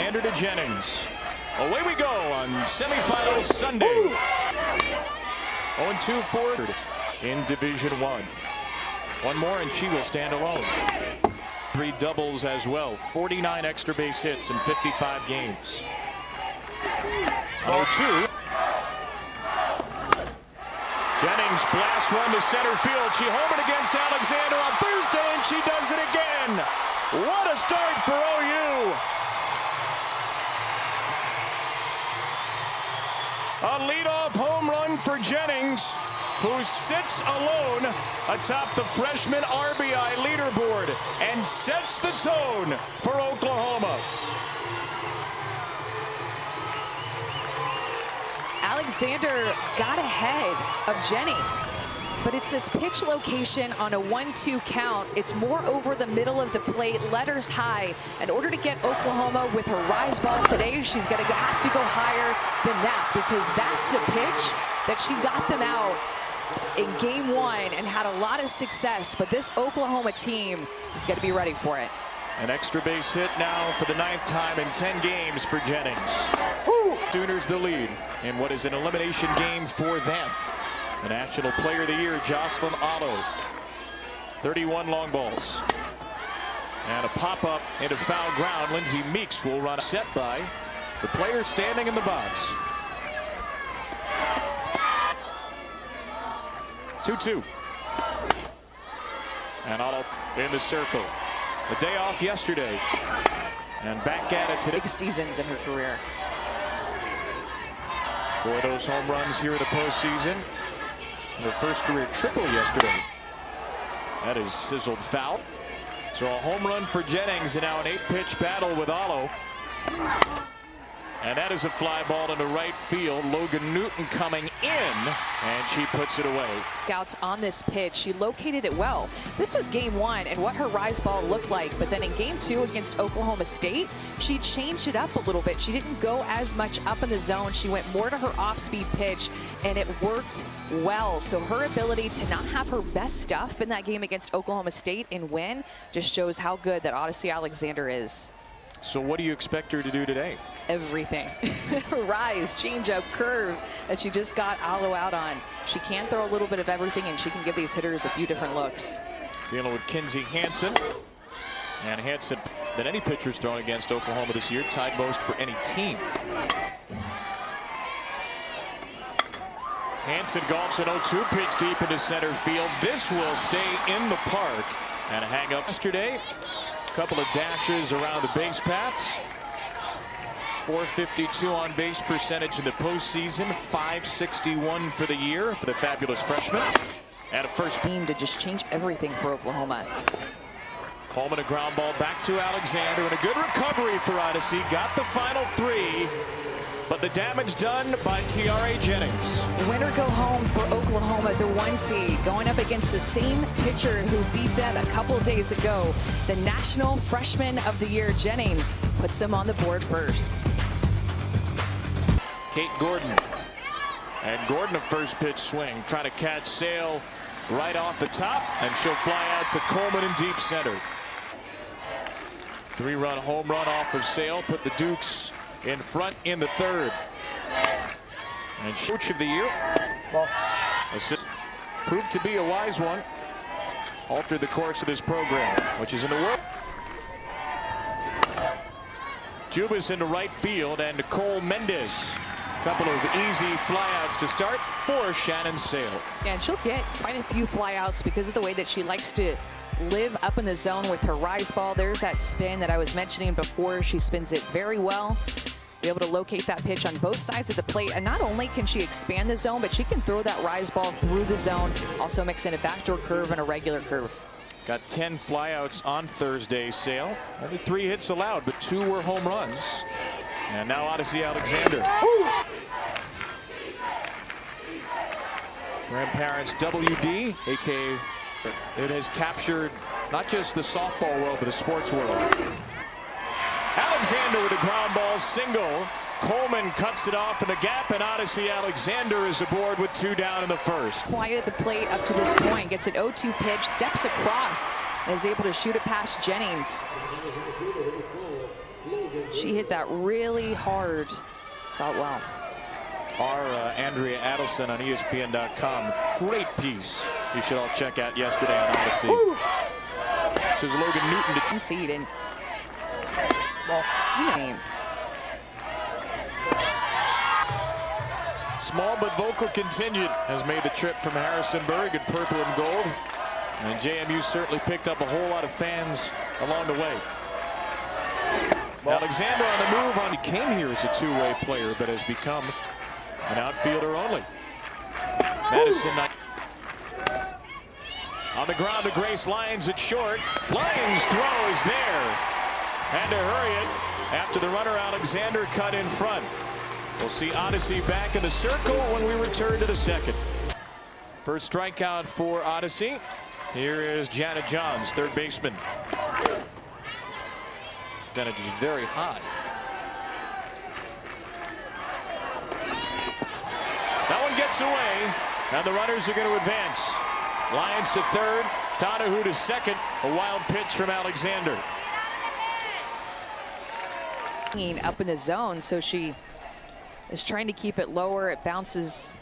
Alexander to Jennings. Away we go on semifinals Sunday. 0-2 forward in Division 1. One more and she will stand alone. 3 doubles as well. 49 extra base hits in 55 games. 0-2. Jennings blasts one to center field. She homered against Alexander on Thursday, and she does it again. What a start for OU. A leadoff home run for Jennings, who sits alone atop the freshman RBI leaderboard and sets the tone for Oklahoma. Alexander got ahead of Jennings, but it's this pitch location on a 1-2 count. It's more over the middle of the plate, letters high. In order to get Oklahoma with her rise ball today, she's going to have to go higher than that, because that's the pitch that she got them out in game 1 and had a lot of success. But this Oklahoma team is going to be ready for it. An extra base hit now for the 9th time in 10 games for Jennings. Sooners the lead in what is an elimination game for them. The National Player of the Year, Jocelyn Otto. 31 long balls. And a pop-up into foul ground. Lindsay Meeks will run, set by the player standing in the box. 2-2. And Otto in the circle. A day off yesterday. And back at it today. Big seasons in her career. 4 those home runs here in the postseason. Her first career triple yesterday. That is sizzled foul. So a home run for Jennings, and now an 8-pitch battle with Otto. And that is a fly ball into right field. Logan Newton coming in, and she puts it away. Scouts on this pitch. She located it well. This was game 1 and what her rise ball looked like. But then in game 2 against Oklahoma State, she changed it up a little bit. She didn't go as much up in the zone. She went more to her off-speed pitch, and it worked well. So her ability to not have her best stuff in that game against Oklahoma State and win just shows how good that Odyssey Alexander is. So what do you expect her to do today? Everything. Rise, changeup, curve that she just got Alo out on. She can throw a little bit of everything, and she can give these hitters a few different looks. Dealing with Kinsey Hansen. And Hansen, that any pitcher's thrown against Oklahoma this year, tied most for any team. Hansen golfs an 0-2 pitch deep into center field. This will stay in the park. And a hang up yesterday. Couple of dashes around the base paths. .452 on base percentage in the postseason. .561 for the year for the fabulous freshman. And a first team to just change everything for Oklahoma. Coleman, a ground ball back to Alexander, and a good recovery for Odyssey. Got the final 3. But the damage done by T.R.A. Jennings. Winner go home for Oklahoma, the 1 seed, going up against the same pitcher who beat them a couple days ago. The National Freshman of the Year, Jennings, puts them on the board first. Kate Gordon. And Gordon, a first pitch swing, trying to catch Sale right off the top, and she'll fly out to Coleman in deep center. 3-run home run off of Sale, put the Dukes in front in the 3rd. And coach of the year proved to be a wise one. Altered the course of this program, which is in the world. Jubas into right field, and Nicole Mendez. Couple of easy flyouts to start for Shannon Sale. And she'll get quite a few flyouts because of the way that she likes to live up in the zone with her rise ball. There's that spin that I was mentioning before. She spins it very well. Be able to locate that pitch on both sides of the plate. And not only can she expand the zone, but she can throw that rise ball through the zone. Also mix in a backdoor curve and a regular curve. Got 10 flyouts on Thursday, Sale. Only 3 hits allowed, but 2 were home runs. And now Odyssey Alexander. Grandparents WD, a.k.a. it has captured not just the softball world, but the sports world. Alexander with a ground ball single. Coleman cuts it off in the gap, and Odyssey Alexander is aboard with 2 down in the 1st. Quiet at the plate up to this point. Gets an 0-2 pitch, steps across, and is able to shoot it past Jennings. She hit that really hard. Saw it well. Our Andrea Adelson on ESPN.com. Great piece. You should all check out yesterday on Odyssey. Woo! This is Logan Newton to concede and well, you know. Small but vocal contingent has made the trip from Harrisonburg in purple and gold. And JMU certainly picked up a whole lot of fans along the way. Alexander on the move. He came here as a two-way player, but has become an outfielder only. Madison on the ground to Grace Lyons at short. Lyons' throw is there. And to hurry it after the runner Alexander cut in front. We'll see Odyssey back in the circle when we return to the second. First strikeout for Odyssey. Here is Janet Johns, third baseman. Percentage is very high. That one gets away. Now the runners are going to advance. Lyons to third. Donahue to second. A wild pitch from Alexander. Up in the zone, so she is trying to keep it lower. It bounces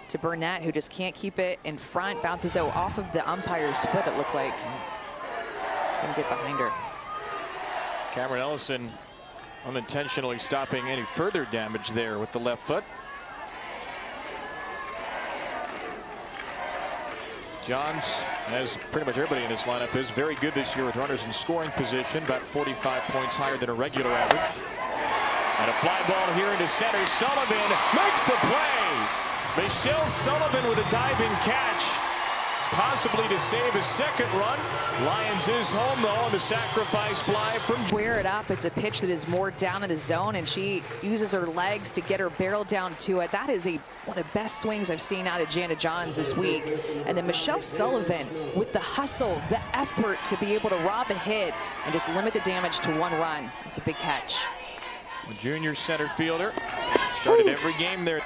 to Burnett, who just can't keep it in front. Bounces out off of the umpire's foot, it looked like. Didn't get behind her. Cameron Ellison unintentionally stopping any further damage there with the left foot. Johns, as pretty much everybody in this lineup is, very good this year with runners in scoring position, about 45 points higher than a regular average. And a fly ball here into center. Sullivan makes the play. Michelle Sullivan with a diving catch, possibly to save a second run. Lyons is home though on the sacrifice fly from. Square it up. It's a pitch that is more down in the zone, and she uses her legs to get her barrel down to it. That is one of the best swings I've seen out of Janet Johns this week. And then Michelle Sullivan with the hustle, the effort to be able to rob a hit and just limit the damage to one run. It's a big catch. A junior center fielder. Started every game there.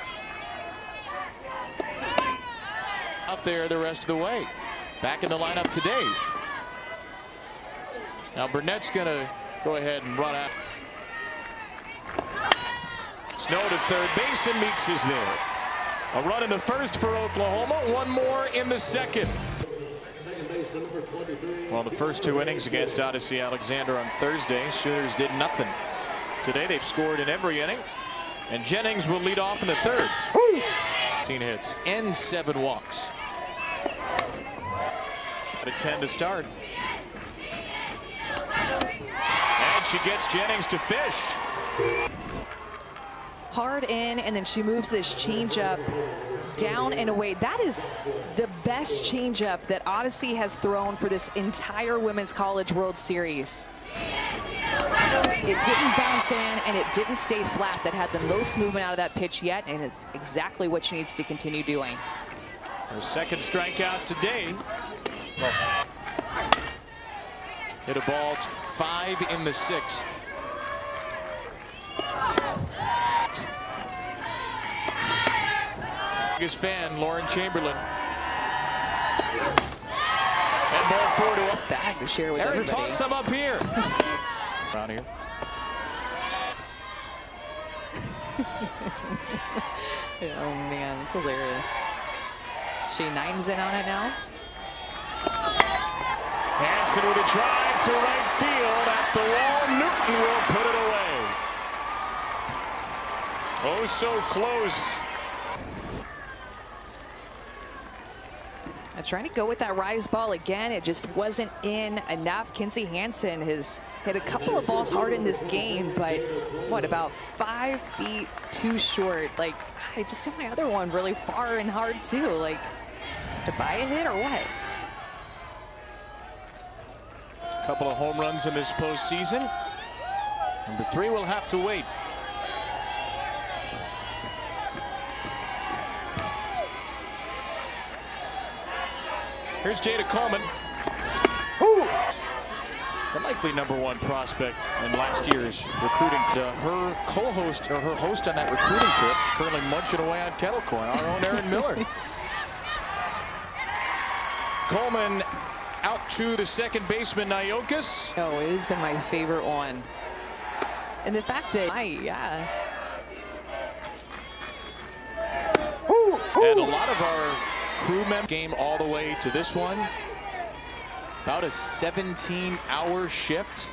Out there the rest of the way. Back in the lineup today. Now Burnett's going to go ahead and run out. Snow to third base, and Meeks is there. A run in the first for Oklahoma, one more in the second. Well, the first two innings against Odyssey Alexander on Thursday, Sooners did nothing. Today they've scored in every inning, and Jennings will lead off in the third. 18 hits and 7 walks. At a 10 to start. And she gets Jennings to fish. Hard in, and then she moves this changeup down and away. That is the best changeup that Odyssey has thrown for this entire Women's College World Series. It didn't bounce in, and it didn't stay flat. That had the most movement out of that pitch yet, and it's exactly what she needs to continue doing. Her second strikeout today. Hit a ball 5 in the 6th. Biggest fan, Lauren Chamberlain. And ball 4 to up bag to share with everybody. Toss some up here. Around here. Oh man, it's hilarious. She 9's in on it now. Hanson with a drive to right field at the wall. Newton will put it away. Oh, so close. Trying to go with that rise ball again. It just wasn't in enough. Kinsey Hanson has hit a couple of balls hard in this game, but what, about 5 feet too short? Like, I just hit my other one really far and hard too. Like, to buy a hit or what? A couple of home runs in this postseason. Number 3 will have to wait. Here's Jada Coleman. The likely #1 prospect in last year's recruiting. Her co-host, or her host on that recruiting trip, is currently munching away on kettle corn. Our own Aaron Miller. Coleman out to the second baseman, Nyokas. Oh, it has been my favorite one. And the fact that, yeah. And a lot of our crew members came all the way to this one. About a 17-hour shift.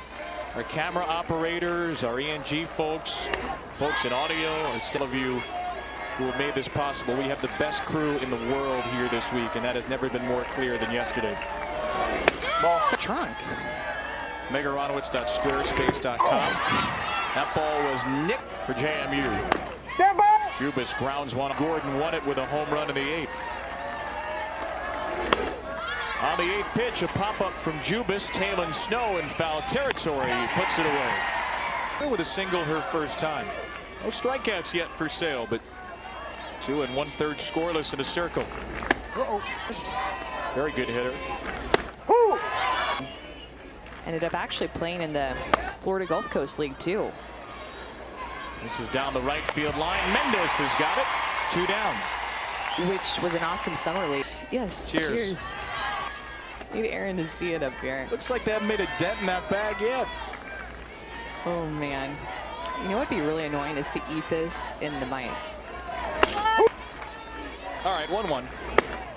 Our camera operators, our ENG folks in audio, and still of you who have made this possible. We have the best crew in the world here this week, and that has never been more clear than yesterday. Ball. It's a trunk. Megaronowitz.squarespace.com. That ball was nicked for JMU. Jubas grounds one. Gordon won it with a home run in the 8th. On the 8th pitch, a pop-up from Jubas. Talon Snow in foul territory. He puts it away. With a single her first time. No strikeouts yet for Sale, but 2 1/3 scoreless in the circle. Very good hitter. Ended up actually playing in the Florida Gulf Coast League too. This is down the right field line. Mendes has got it. 2 down. Which was an awesome summer league. Yes. Cheers. Need Aaron to see it up here. Looks like they haven't made a dent in that bag yet. Oh man. You know what'd be really annoying is to eat this in the mic. All right, 1-1.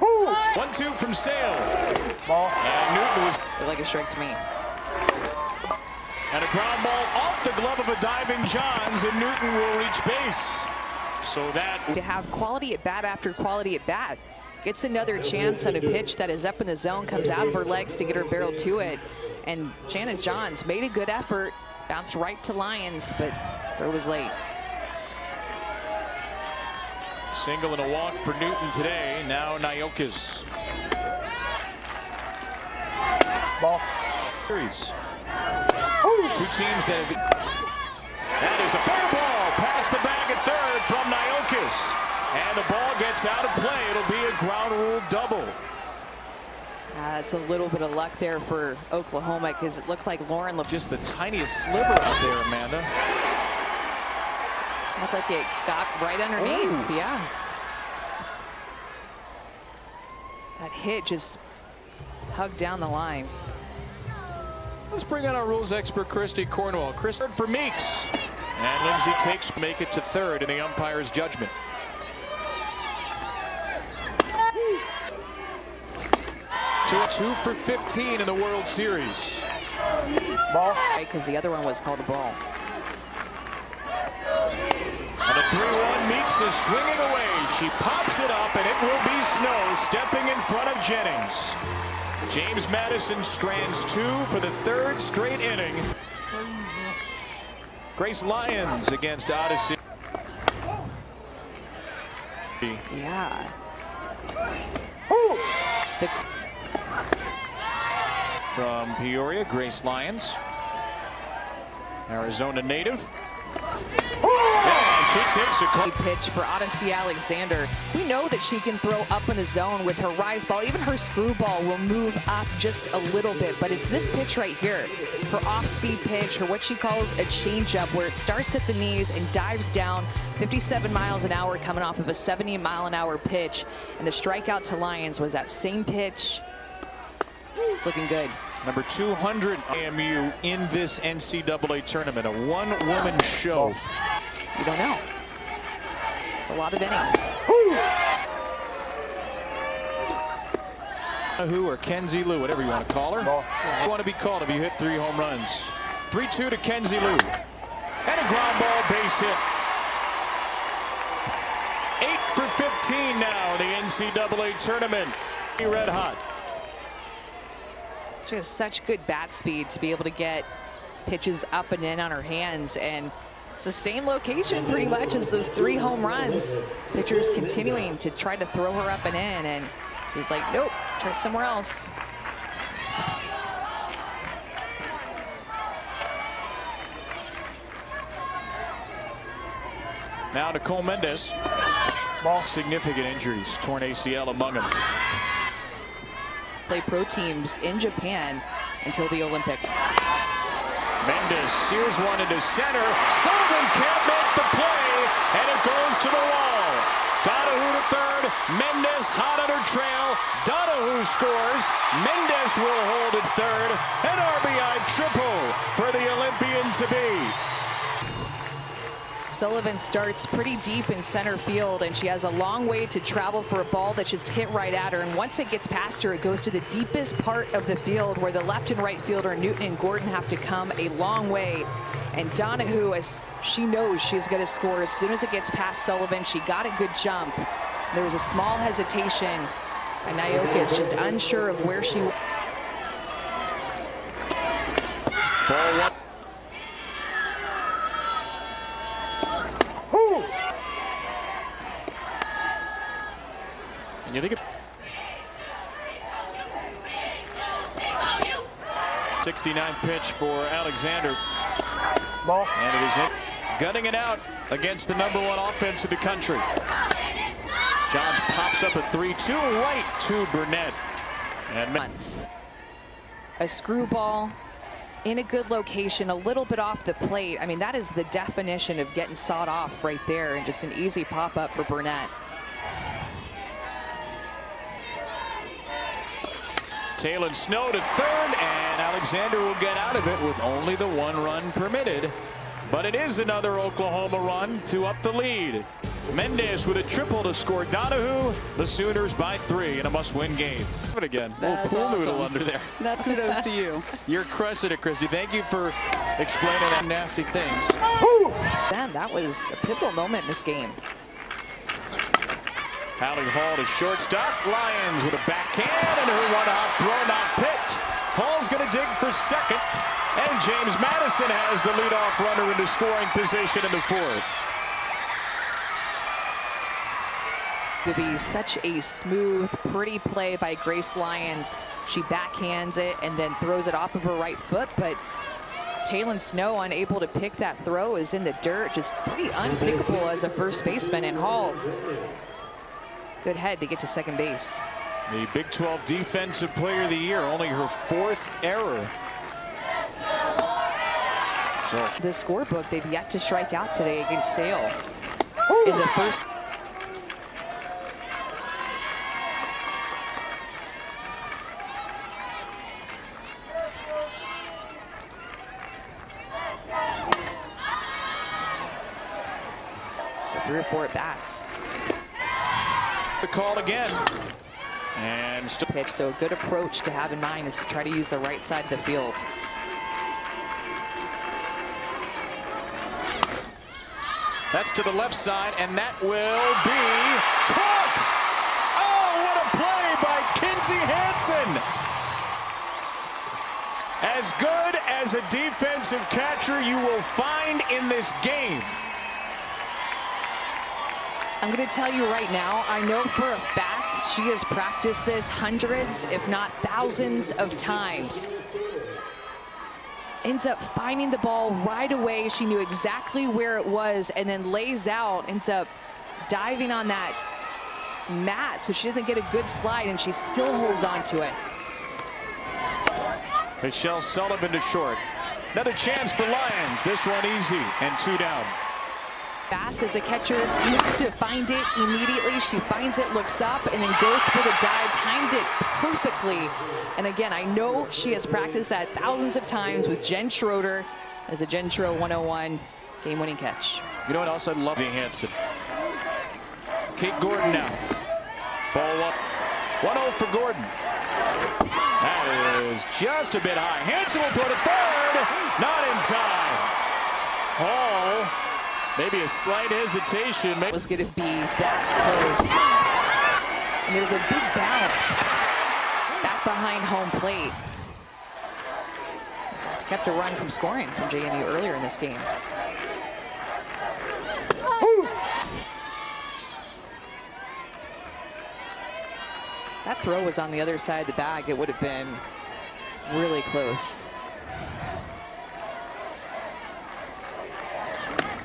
1-2 from Sale. Ball. And Newton was like a strike to me. And a ground ball off the glove of a diving Johns, and Newton will reach base. So that to have quality at bat after quality at bat. Gets another chance on a pitch that is up in the zone, comes out of her legs to get her barrel to it. And Janet Johns made a good effort, bounced right to Lyons, but throw was late. Single and a walk for Newton today. Now Nyokas. Ball. Series. Two teams that have... That is a fair ball past the bag at third from Nyokas. And the ball gets out of play. It'll be a ground rule double. It's a little bit of luck there for Oklahoma because it looked like Lauren... Just the tiniest sliver out there, Amanda. Looked like it got right underneath. Ooh. Yeah. That hit just hugged down the line. Let's bring on our rules expert, Christy Cornwell. Chris for Meeks. And Lindsay takes make it to third in the umpire's judgment. Two for 15 in the World Series. Ball. Because the other one was called a ball. On a 3-1, Meeks is swinging away. She pops it up, and it will be Snow stepping in front of Jennings. James Madison strands 2 for the 3rd straight inning. Grace Lyons against Odyssey. Yeah. From Peoria, Grace Lyons. Arizona native. And she takes a pitch for Odyssey Alexander. We know that she can throw up in the zone with her rise ball. Even her screwball will move up just a little bit, but it's this pitch right here. Her off-speed pitch, her what she calls a changeup, where it starts at the knees and dives down 57 miles an hour coming off of a 70-mile-an-hour pitch. And the strikeout to Lyons was that same pitch. It's looking good. Number 200 AMU in this NCAA tournament, a one-woman show. You don't know. It's a lot of innings. Who or Kenzie Lou, whatever you want to call her. You want to be called if you hit 3 home runs. 3-2 to Kenzie Lou. And a ground ball base hit. 8 for 15 now in the NCAA tournament. Red hot. She has such good bat speed to be able to get pitches up and in on her hands, and it's the same location pretty much as those 3 home runs. Pitchers continuing to try to throw her up and in, and she's like, nope, try somewhere else. Now Nicole Mendes. Significant injuries, torn ACL among them. Play pro teams in Japan until the Olympics. Mendes sears one into center. Sullivan can't make the play, and it goes to the wall. Donahue to third. Mendes hot on her trail. Donahue scores. Mendes will hold at third. An RBI triple for the Olympian to be. Sullivan starts pretty deep in center field, and she has a long way to travel for a ball that just hit right at her. And once it gets past her, it goes to the deepest part of the field where the left and right fielder, Newton and Gordon, have to come a long way. And Donahue, as she knows she's going to score, as soon as it gets past Sullivan, she got a good jump. There was a small hesitation, and Naoka is just unsure of where she... Ball one. And you think it 69 pitch for Alexander. Ball. And it is in. Gunning it out against the #1 offense in the country. Johns pops up a 3-2 right to Burnett. And a screwball in a good location, a little bit off the plate. I mean, that is the definition of getting sawed off right there, and just an easy pop-up for Burnett. Taylor Snow to third, and Alexander will get out of it with only the 1 run permitted. But it is another Oklahoma run to up the lead. Mendez with a triple to score Donahue. The Sooners by 3 in a must-win game. But again, That's little pool awesome. noodle under there. That kudos to you. You're crushing it, Chrissy. Thank you for explaining that nasty things. Then that was a pivotal moment in this game. Howling Hall to shortstop. Lions with a backhand, and her one-out throw not picked. Hall's going to dig for second, and James Madison has the leadoff runner into scoring position in the 4th. To be such a smooth, pretty play by Grace Lyons. She backhands it and then throws it off of her right foot, but Taylor Snow, unable to pick that throw, is in the dirt, just pretty unpickable as a first baseman. And Hall, good head to get to second base. The Big 12 Defensive Player of the Year, only her 4th error. So The scorebook, they've yet to strike out today against Sale in the first. With 3 or 4 at bats. the call again. And still Pitch, so a good approach to have in mind is to try to use the right side of the field. that's to the left side, and that will be caught. Oh, what a play by Kinsey Hansen. As good as a defensive catcher you will find in this game. I'm going to tell you right now, I know for a fact she has practiced this hundreds, if not thousands of times. Ends up finding the ball right away. She knew exactly where it was, and then lays out, ends up diving on that mat so she doesn't get a good slide, and she still holds on to it. Michelle Sullivan to short. Another chance for Lions. This one easy, and 2 down. Fast as a catcher, you have to find it immediately. She finds it, looks up, and then goes for the dive. Timed it perfectly. And again, I know she has practiced that thousands of times with Jen Schroeder as a Jen Schroeder 101 game-winning catch. You know what else I love? Hansen. Kate Gordon now. Ball up. 1-0 for Gordon. That is just a bit high. Hansen will throw to third. Not in time. Hall. Maybe a slight hesitation. It was going to be that close. And there's a big bounce back behind home plate. It kept a run from scoring from JMU earlier in this game. That throw was on the other side of the bag. It would have been really close.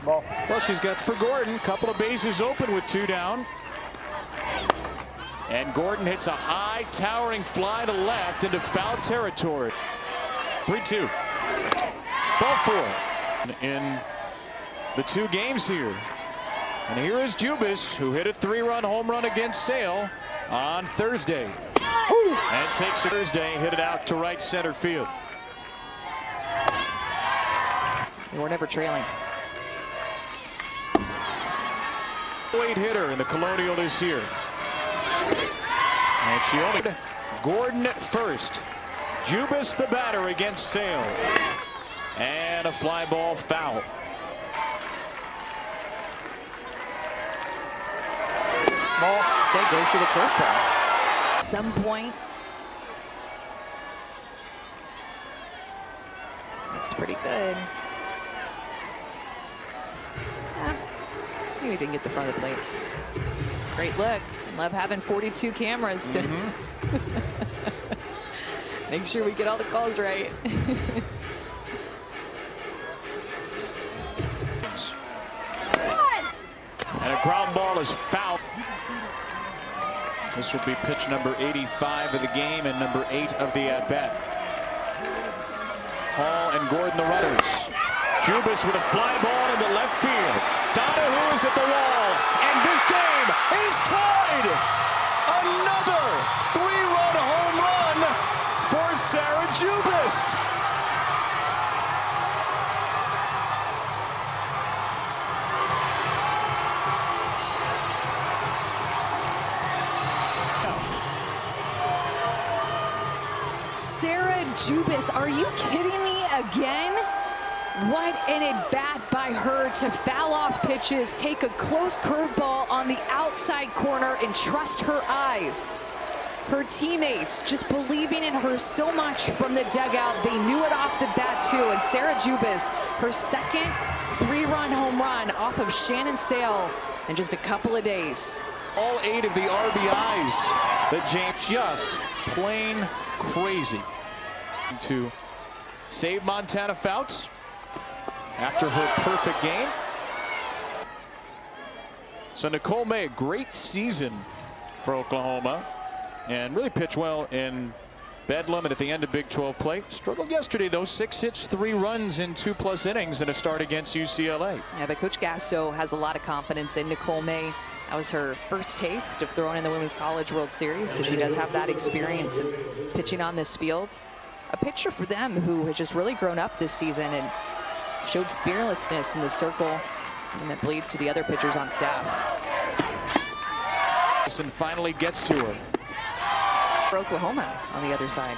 Ball. Well, she's got for Gordon. Couple of bases open with 2 down. And Gordon hits a high towering fly to left into foul territory. 3-2. Ball 4 in the 2 games here. And here is Jubis, who hit a 3-run home run against Sale on Thursday. And takes Thursday, hit it out to right center field. They were never trailing. weight hitter in the Colonial this year. And she only Gordon at first. Jubis the batter against Sale. And a fly ball foul. Ball instead goes to the curveball. At some point. Looks pretty good. Yeah, maybe didn't get the front of the plate. Great look. Love having 42 cameras to make sure we get all the calls right. And a ground ball is foul. This will be pitch number 85 of the game and number 8 of the at-bat. Hall and Gordon the runners. Jubis with a fly ball into left field. Donahue is at the wall, and this game is tied. Another 3-run home run for Sarah Jubis. Sarah Jubis, are you kidding me again? What an at-bat by her to foul off pitches, take a close curveball on the outside corner, and trust her eyes. Her teammates just believing in her so much from the dugout. They knew it off the bat too. And Sarah Jubis, her second 3-run home run off of Shannon Sale in just a couple of days. All 8 of the RBIs that James just plain crazy to save Montana Fouts after her perfect game. So Nicole May, a great season for Oklahoma and really pitched well in Bedlam and at the end of Big 12 play. Struggled yesterday though, 6 hits, 3 runs in 2+ innings in a start against UCLA. Yeah, but Coach Gasso has a lot of confidence in Nicole May. That was her first taste of throwing in the Women's College World Series, so she does have that experience of pitching on this field. A pitcher for them who has just really grown up this season and showed fearlessness in the circle, something that bleeds to the other pitchers on staff. Madison finally gets to her. For Oklahoma on the other side.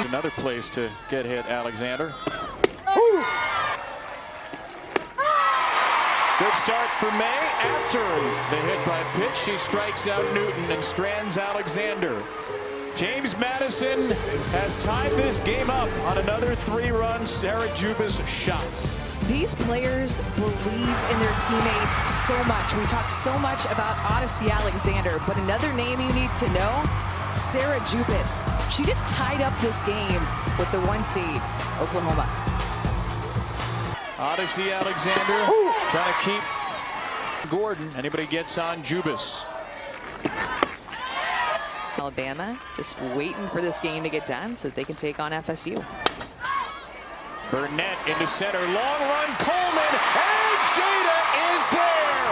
Another place to get hit, Alexander. Good start for May. After the hit by pitch, she strikes out Newton and strands Alexander. James Madison has tied this game up on another 3-run Sarah Jubis shot. These players believe in their teammates so much. We talk so much about Odyssey Alexander, but another name you need to know, Sarah Jubis. She just tied up this game with the 1 seed, Oklahoma. Odyssey Alexander trying to keep Gordon. Anybody gets on Jubis. Alabama just waiting for this game to get done so that they can take on FSU. Burnett into center, long run, Coleman, and Jada is there.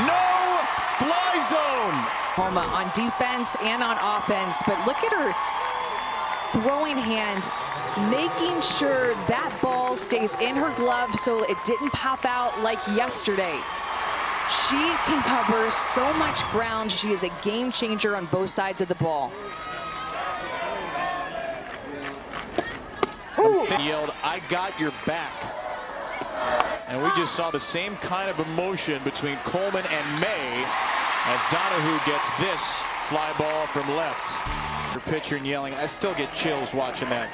No fly zone. Homa on defense and on offense, but look at her throwing hand, making sure that ball stays in her glove so it didn't pop out like yesterday. She can cover so much ground. She is a game changer on both sides of the ball. Yelled, "I got your back." And we just saw the same kind of emotion between Coleman and May as Donahue gets this fly ball from left. Her pitcher and yelling. I still get chills watching that.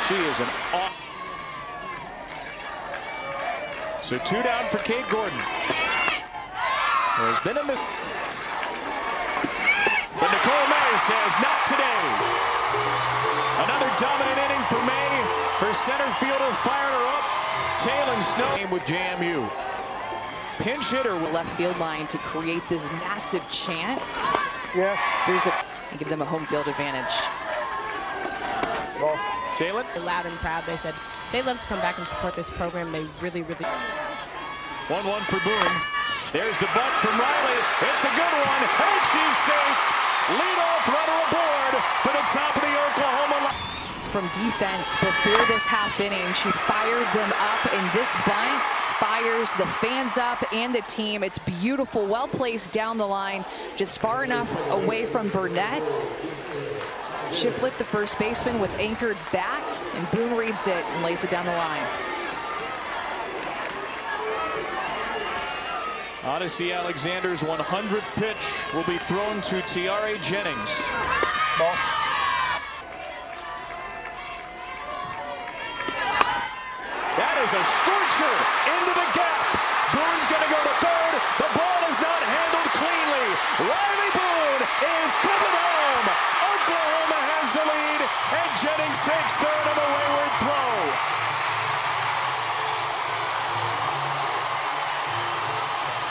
She is an off. So 2 down for Kate Gordon. Has been in the. But Nicole May says not today. Another dominant inning for May. Her center fielder fired her up. Taylor Snow with JMU. Pinch hitter with left field line to create this massive chant. Yeah. And give them a home field advantage. Jalen. Loud and proud. They said they love to come back and support this program. They really, really. 1-1 for Boone. There's the bunt from Riley. It's a good one, and she's safe. Leadoff runner aboard for the top of the Oklahoma line. from defense before this half inning. She fired them up, and this bunt fires the fans up and the team. It's beautiful, well placed down the line, just far enough away from Burnett. Shiflett, the first baseman, was anchored back, and Boone reads it and lays it down the line. Odyssey Alexander's 100th pitch will be thrown to Tiare Jennings. Ball. That is a scorcher into the gap. Boone's going to go to third. The ball is not handled cleanly. Riley Boone is coming home. Oklahoma has the lead, and Jennings takes third on a wayward throw.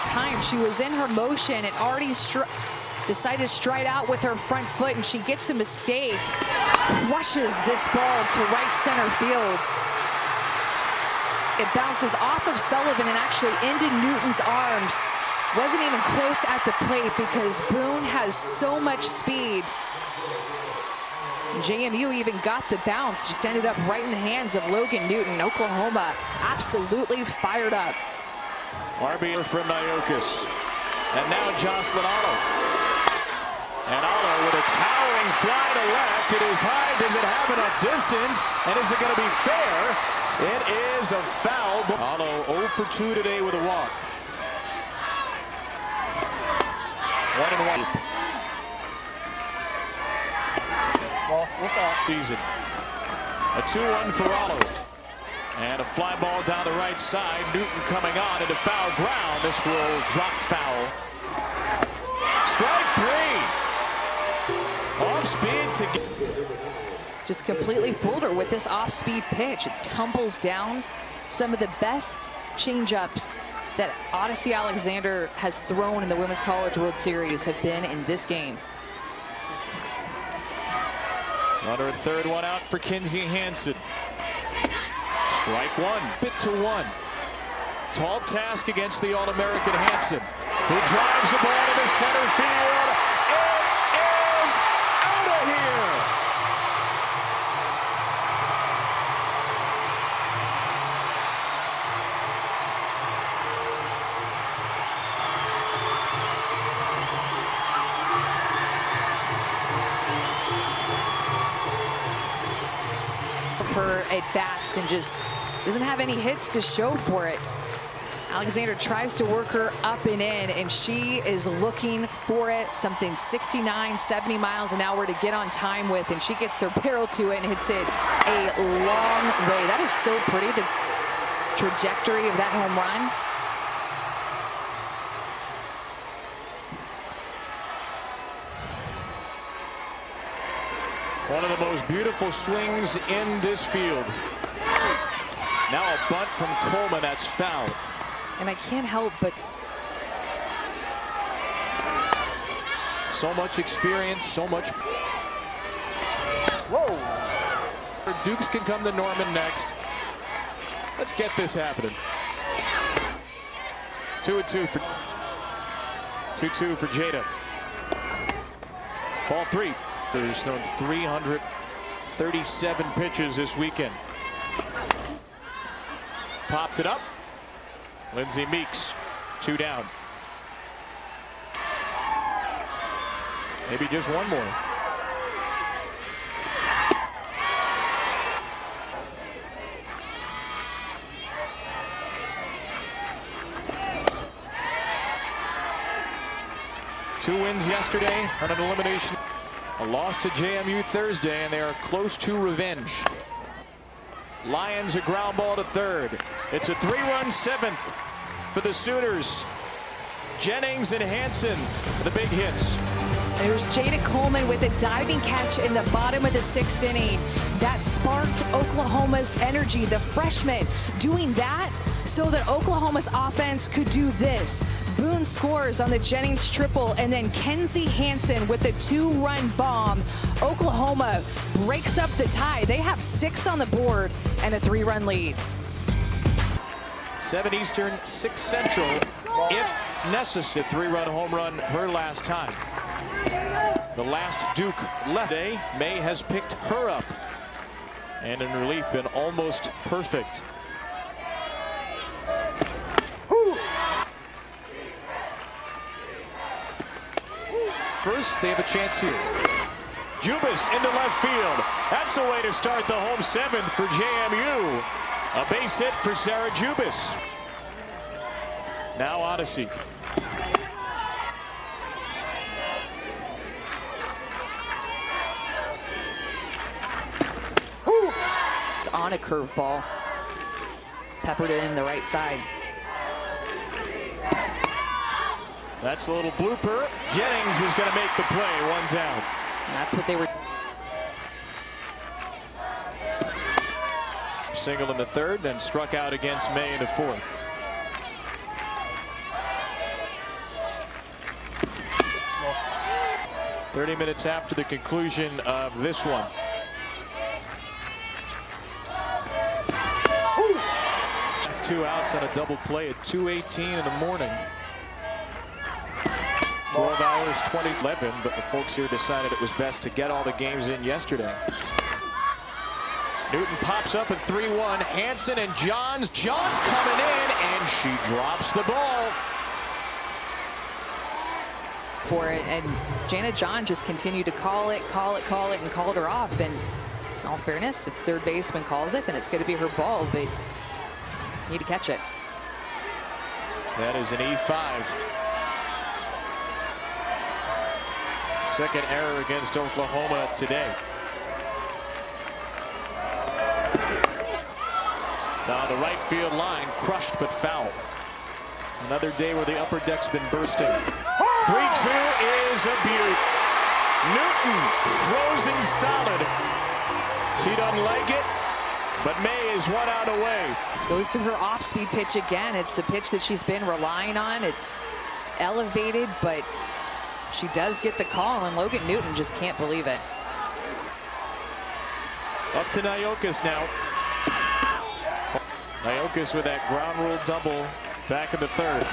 Time she was in her motion and already decided to stride out with her front foot, and she gets a mistake, crushes this ball to right center field. It bounces off of Sullivan and actually into Newton's arms. Wasn't even close at the plate because Boone has so much speed. JMU even got the bounce, just ended up right in the hands of Logan Newton. Oklahoma absolutely fired up. RB from Nyokas. And now Jocelyn Otto. And Otto with a towering fly to left. It is high. Does it have enough distance? And is it going to be fair? It is a foul. Otto 0 for 2 today with a walk. 1-1. Ball. Look out. Season. A 2-1 for Otto. And a fly ball down the right side. Newton coming on into foul ground. This will drop foul. Strike 3. Off speed to get. Just completely fooled her with this off-speed pitch. It tumbles down. Some of the best changeups that Odyssey Alexander has thrown in the Women's College World Series have been in this game. Runner at third, one out for Kinsey Hansen. Strike one, bit to one. Tall task against the All-American Hansen, who drives the ball to the center field. It is out of here. Her at bats and just doesn't have any hits to show for it. Alexander tries to work her up and in, and she is looking for it. Something 69, 70 miles an hour to get on time with, and she gets her barrel to it and hits it a long way. That is so pretty, the trajectory of that home run. One of the most beautiful swings in this field. Now a bunt from Coleman, that's foul. And I can't help but... So much experience, so much... Whoa. Dukes can come to Norman next. Let's get this happening. 2-2 for... 2-2 for Jada. Ball 3. There's thrown 337 pitches this weekend. Popped it up. Lindsay Meeks, 2 down. Maybe just one more. Two wins yesterday on an elimination. A loss to JMU Thursday, and they are close to revenge. Lions a ground ball to third. It's a 3-run 7th for the Sooners. Jennings and Hansen, the big hits. There's Jada Coleman with a diving catch in the bottom of the 6th inning. That sparked Oklahoma's energy. The freshman doing that so that Oklahoma's offense could do this. Boone scores on the Jennings triple, and then Kenzie Hansen with the 2-run bomb. Oklahoma breaks up the tie. They have 6 on the board and a 3-run lead. 7 Eastern, 6 Central, if necessary. 3-run home run her last time. The last Duke left. May has picked her up. And in relief, been almost perfect. First, they have a chance here. Jubis into left field. That's a way to start the home seventh for JMU. A base hit for Sarah Jubis. Now Odyssey. It's on a curveball. Peppered it in the right side. That's a little blooper. Jennings is going to make the play. One down. And that's what they were. Single in the third, then struck out against May in the fourth. Ball. 30 minutes after the conclusion of this one. That's 2 outs on a double play at 2:18 in the morning. 12 hours, 2011, but the folks here decided it was best to get all the games in yesterday. Newton pops up at 3-1. Hansen and Johns. Johns coming in, and she drops the ball. For it, and Janet John just continued to call it, and called her off. And in all fairness, if third baseman calls it, then it's going to be her ball, but you need to catch it. That is an E5. Second error against Oklahoma today. Down the right field line, crushed but foul. Another day where the upper deck's been bursting. 3-2 is a beaut. Newton, frozen solid. She doesn't like it, but May is 1 out away. Goes to her off-speed pitch again. It's the pitch that she's been relying on. It's elevated, but she does get the call, and Logan Newton just can't believe it. Up to Nayokas now. Nayokas with that ground rule double back in the third.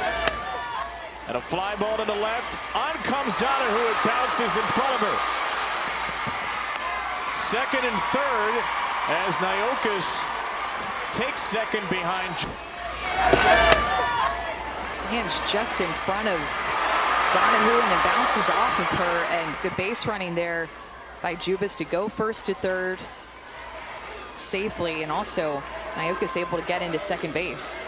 And a fly ball to the left. On comes Donahue. It bounces in front of her. Second and third as Nayokas takes second behind. Lands just in front of Donahue and then bounces off of her, and good base running there by Jubis to go first to third safely, and also Nayokas able to get into second base.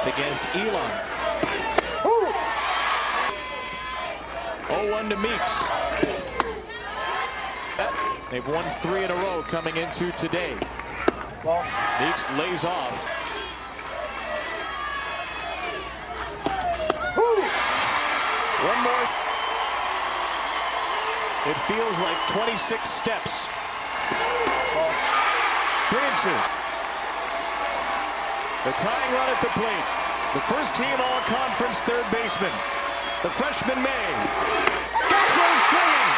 Against Elon. 0-1 to Meeks. They've won 3 in a row coming into today. Ball. Meeks lays off. One more. It feels like 26 steps. 3-2. The tying run at the plate. The first team all-conference third baseman. The freshman May. Gets her swinging.